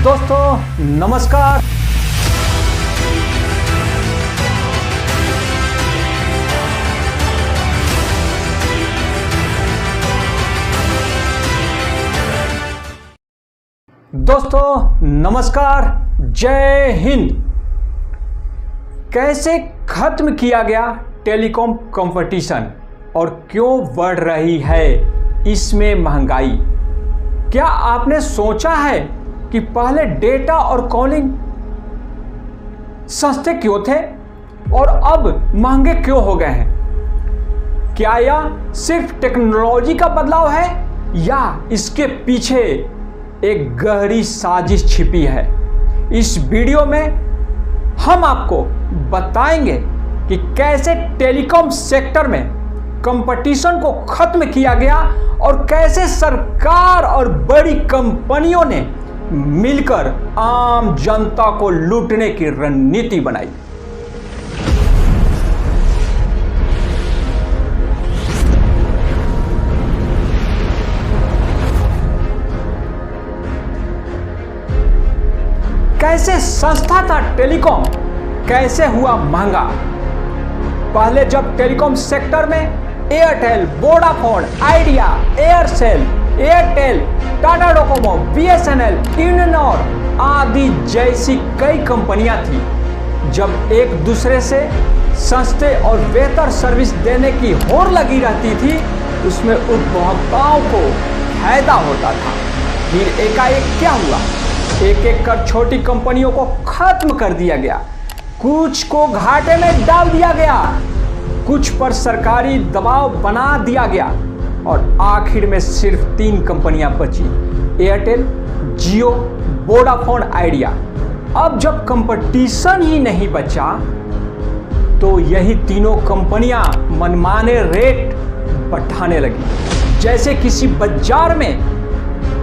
दोस्तों नमस्कार। दोस्तों नमस्कार, जय हिंद। कैसे खत्म किया गया टेलीकॉम कंपटीशन और क्यों बढ़ रही है इसमें महंगाई? क्या आपने सोचा है कि पहले डेटा और कॉलिंग सस्ते क्यों थे और अब महंगे क्यों हो गए हैं? क्या यह सिर्फ टेक्नोलॉजी का बदलाव है या इसके पीछे एक गहरी साजिश छिपी है? इस वीडियो में हम आपको बताएंगे कि कैसे टेलीकॉम सेक्टर में कंपटीशन को खत्म किया गया और कैसे सरकार और बड़ी कंपनियों ने मिलकर आम जनता को लूटने की रणनीति बनाई। कैसे सस्ता था टेलीकॉम, कैसे हुआ महंगा? पहले जब टेलीकॉम सेक्टर में Airtel, Vodafone, idea, Aircel, Airtel, Tata Docomo, BSNL, Uninor आदि जैसी कई कंपनियां थी, जब एक दूसरे से सस्ते और बेहतर सर्विस देने की होड़ लगी रहती थी, उसमें उपभोक्ताओं को फायदा होता था। फिर एकाएक क्या हुआ? एक एक कर छोटी कंपनियों को खत्म कर दिया गया, कुछ को घाटे में डाल दिया गया, कुछ पर सरकारी दबाव बना दिया गया और आखिर में सिर्फ 3 कंपनियां बची, एयरटेल, जियो, वोडाफोन, आइडिया। अब जब कंपटीशन ही नहीं बचा तो यही तीनों कंपनियां मनमाने रेट बढ़ाने लगी। जैसे किसी बाजार में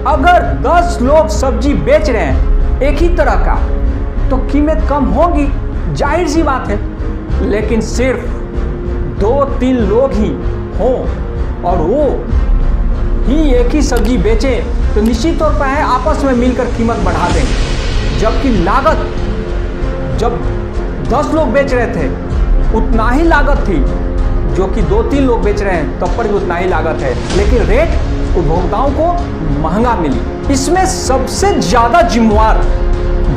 अगर 10 लोग सब्जी बेच रहे हैं एक ही तरह का तो कीमत कम होगी, जाहिर सी बात है। लेकिन सिर्फ 2-3 लोग ही हों और वो ही एक ही सब्जी बेचे तो निश्चित तौर पर है आपस में मिलकर कीमत बढ़ा देंगे। जबकि लागत जब 10 लोग बेच रहे थे उतना ही लागत थी, जो कि 2-3 लोग बेच रहे हैं तब पर भी उतना ही लागत है, लेकिन रेट उपभोक्ताओं को महंगा मिली। इसमें सबसे ज्यादा जिम्मेवार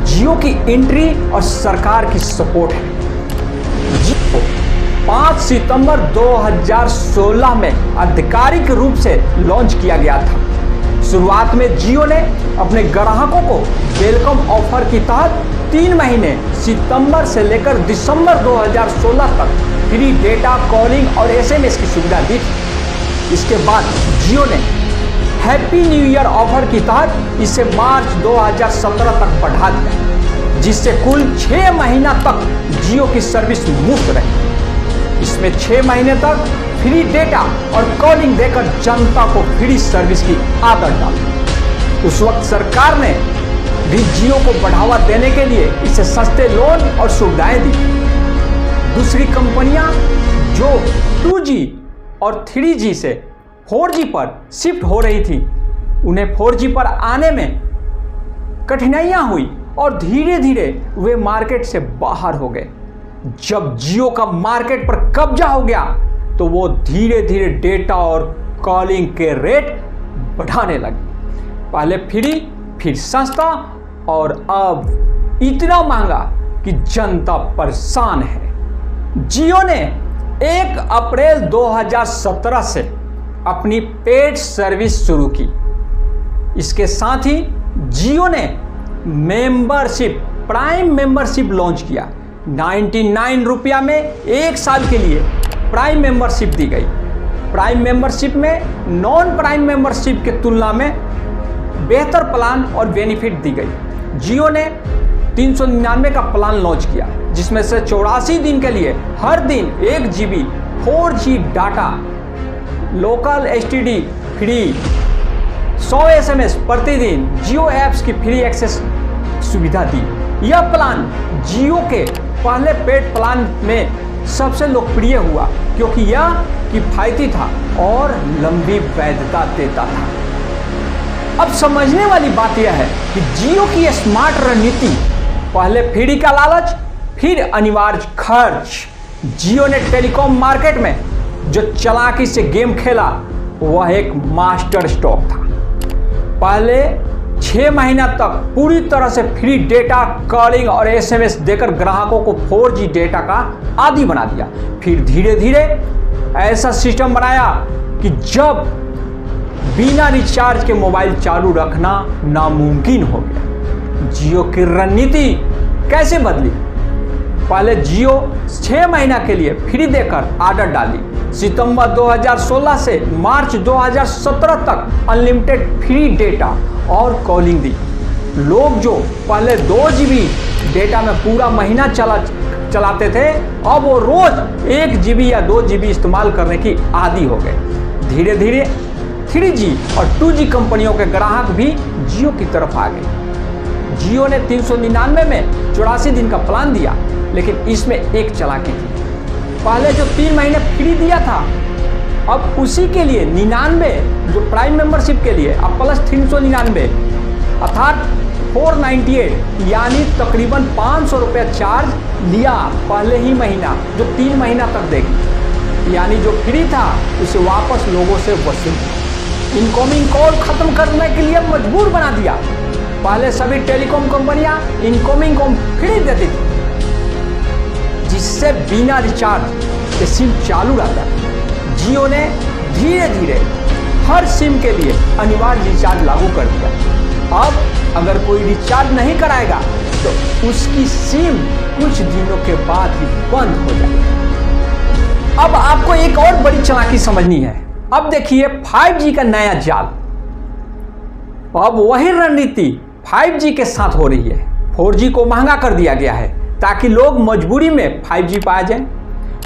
जियो की एंट्री और सरकार की सपोर्ट है। जियो 5 सितंबर 2016 में आधिकारिक रूप से लॉन्च किया गया था। शुरुआत में जियो ने अपने ग्राहकों को वेलकम ऑफर के तहत 3 महीने सितंबर से लेकर दिसंबर 2016 तक फ्री डेटा, कॉलिंग और एसएमएस की सुविधा दी थी। इसके बाद जियो ने हैप्पी न्यू ईयर ऑफर के तहत इसे मार्च 2017 तक बढ़ा दिया, जिससे कुल 6 महीना तक जियो की सर्विस मुफ्त रही। इसमें 6 महीने तक फ्री डेटा और कॉलिंग देकर जनता को फ्री सर्विस की आदत डाली। उस वक्त सरकार ने भी जियो को बढ़ावा देने के लिए इसे सस्ते लोन और सुविधाएं दी। दूसरी कंपनियां जो 2G और 3G से 4G पर शिफ्ट हो रही थी, उन्हें 4G पर आने में कठिनाइयां हुई और धीरे धीरे वे मार्केट से बाहर हो गए। जब जियो का मार्केट पर कब्जा हो गया तो वो धीरे धीरे डेटा और कॉलिंग के रेट बढ़ाने लगे। पहले फ्री, फिर सस्ता और अब इतना महंगा कि जनता परेशान है। जियो ने 1 अप्रैल 2017 से अपनी पेड सर्विस शुरू की। इसके साथ ही जियो ने मेंबरशिप, प्राइम मेंबरशिप लॉन्च किया। 99 रुपया में 1 साल के लिए प्राइम मेंबरशिप दी गई। प्राइम मेंबरशिप में नॉन प्राइम मेंबरशिप के तुलना में बेहतर प्लान और बेनिफिट दी गई। जियो ने 399 का प्लान लॉन्च किया, जिसमें से 84 दिन के लिए हर दिन 1 GB 4G data, local STD free, 100 SMS प्रतिदिन, जियो ऐप्स की फ्री एक्सेस सुविधा दी। यह प्लान जियो के पहले पेड प्लान में सबसे लोकप्रिय हुआ क्योंकि यह किफायती था और लंबी वैधता देता था। अब समझने वाली बात यह है कि जियो की स्मार्ट रणनीति, पहले फ्री का लालच, फिर अनिवार्य खर्च। जियो ने टेलीकॉम मार्केट में जो चालाकी से गेम खेला वह एक मास्टर स्ट्रोक था। पहले 6 महीना तक पूरी तरह से फ्री डेटा, कॉलिंग और एसएमएस देकर ग्राहकों को 4G डेटा का आदी बना दिया। फिर धीरे धीरे ऐसा सिस्टम बनाया कि जब बिना रिचार्ज के मोबाइल चालू रखना नामुमकिन हो गया। जियो की रणनीति कैसे बदली? पहले जियो 6 महीना के लिए फ्री देकर आदत डाली। सितंबर 2016 से मार्च 2017 तक अनलिमिटेड फ्री डेटा और कॉलिंग दी। लोग जो पहले 2 GB डेटा में पूरा महीना चलाते थे, अब वो रोज 1 GB या 2 GB इस्तेमाल करने की आदी हो गए। धीरे धीरे 3G और 2G कंपनियों के ग्राहक भी जियो की तरफ आ गए। जियो ने 399 में 84 दिन का प्लान दिया, लेकिन इसमें एक चालाकी थी। पहले जो 3 महीने फ्री दिया था, अब उसी के लिए 99 जो प्राइम मेंबरशिप के लिए अब प्लस 399 अर्थात 498 यानी तकरीबन 500 रुपये चार्ज लिया पहले ही महीना, जो 3 महीना तक देगी। यानी जो फ्री था उसे वापस लोगों से वसूल। इनकमिंग कॉल खत्म करने के लिए मजबूर बना दिया। पहले सभी टेलीकॉम कंपनियां इनकमिंग कॉल फ्री देती थी, जिससे बिना रिचार्ज के सिम चालू रहता। जियो ने धीरे धीरे हर सिम के लिए अनिवार्य रिचार्ज लागू कर दिया। अब अगर कोई रिचार्ज नहीं कराएगा तो उसकी सिम कुछ दिनों के बाद ही बंद हो जाएगी। अब आपको एक और बड़ी चालाकी समझनी है। अब देखिए 5G का नया जाल। अब वही रणनीति 5G के साथ हो रही है। 4G को महंगा कर दिया गया है ताकि लोग मजबूरी में 5G पाया जाए।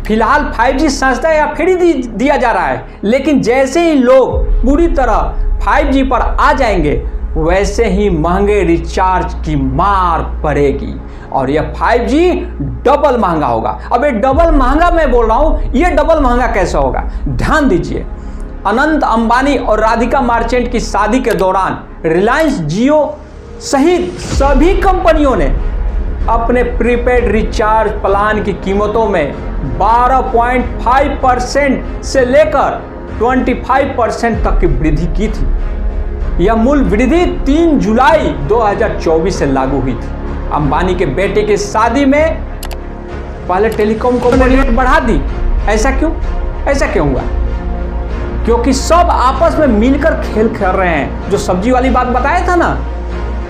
फिलहाल 5G सस्ता या फ्री दिया जा रहा है, लेकिन जैसे ही लोग पूरी तरह 5G पर आ जाएंगे वैसे ही महंगे रिचार्ज की मार पड़ेगी और यह 5G डबल महंगा होगा। अब ये डबल महंगा मैं बोल रहा हूं, ये डबल महंगा कैसे होगा? ध्यान दीजिए। अनंत अंबानी और राधिका मर्चेंट की शादी के दौरान रिलायंस जियो सहित सभी कंपनियों ने अपने प्रीपेड रिचार्ज प्लान की कीमतों में 12.5% से लेकर 25% तक की वृद्धि की थी। यह मूल वृद्धि 3 जुलाई 2024 से लागू हुई थी। अंबानी के बेटे की शादी में पहले टेलीकॉम कंपनी रेट बढ़ा दी। ऐसा क्यों हुआ? क्योंकि सब आपस में मिलकर खेल खेल रहे हैं, जो सब्जी वाली बात बताया था ना,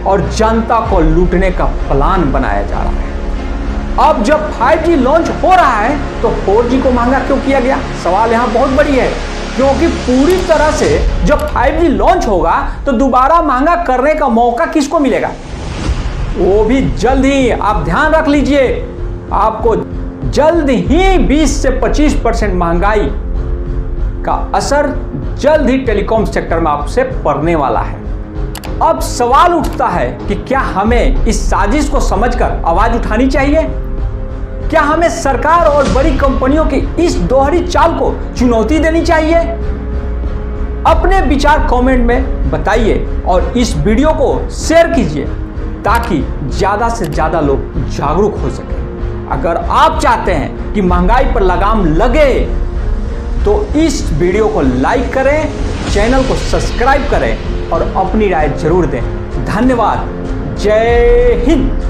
और जनता को लूटने का प्लान बनाया जा रहा है। अब जब 5G लॉन्च हो रहा है तो 4G को महंगा क्यों किया गया? सवाल यहाँ बहुत बड़ी है, क्योंकि पूरी तरह से जब 5G लॉन्च होगा तो दोबारा महंगा करने का मौका किसको मिलेगा? वो भी जल्द ही। आप ध्यान रख लीजिए, आपको जल्द ही 20 से 25% महंगाई का असर जल्द ही टेलीकॉम सेक्टर में आपसे पड़ने वाला है। अब सवाल उठता है कि क्या हमें इस साजिश को समझकर आवाज उठानी चाहिए? क्या हमें सरकार और बड़ी कंपनियों की इस दोहरी चाल को चुनौती देनी चाहिए? अपने विचार कमेंट में बताइए और इस वीडियो को शेयर कीजिए ताकि ज्यादा से ज्यादा लोग जागरूक हो सके। अगर आप चाहते हैं कि महंगाई पर लगाम लगे तो इस वीडियो को लाइक करें, चैनल को सब्सक्राइब करें और अपनी राय जरूर दें। धन्यवाद। जय हिंद।